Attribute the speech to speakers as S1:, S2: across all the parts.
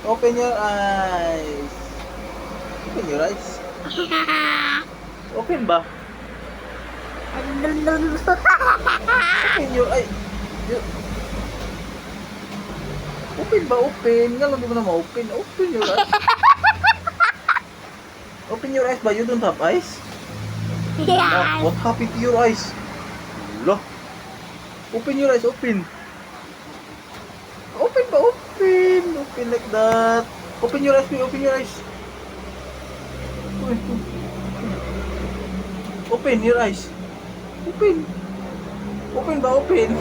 S1: Open your eyes. Open your eyes. Open ba? Open your eyes. Open ba? Open. Nga lang di mo na ma-open. Open your eyes. Open your eyes ba? You don't have eyes? Ah, what happened to your eyes? Loh. Open your eyes. Open. Open ba? Open. Open like that. Open your eyes. Open your eyes. Open your eyes. Open. Open ba? Open.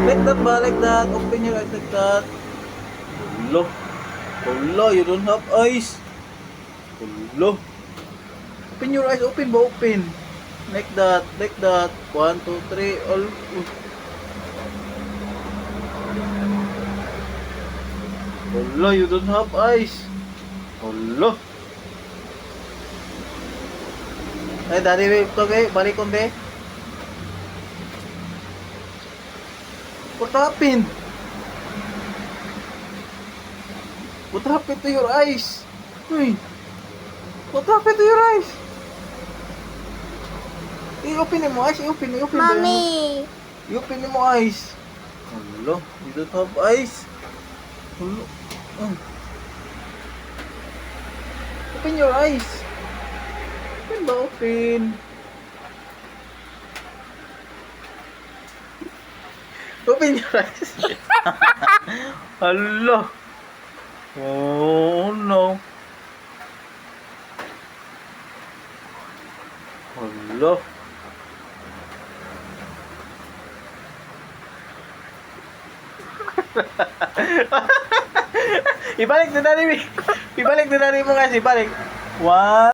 S1: Like that ba? Like that. Open your eyes like that. Loh. Loh, you don't have eyes. Loh. Open your eyes. Open ba? Open. Like that. Like that. 1, 2, 3. All. Hello, you don't have eyes. Hello. Ay, dari be, ito be, balik ko be. What happened? What happened to your eyes? Uy. What happened to your eyes? I-open mo eyes, i-open mo.
S2: Mommy.
S1: I-open mo eyes. Hello, you don't have eyes. Hello. Open your eyes. Open ba? Open. Open your eyes. Hello. Oh no. Hello. Ibalik na dali mo. Ibalik na dali mo kasi. Ibalik. 1.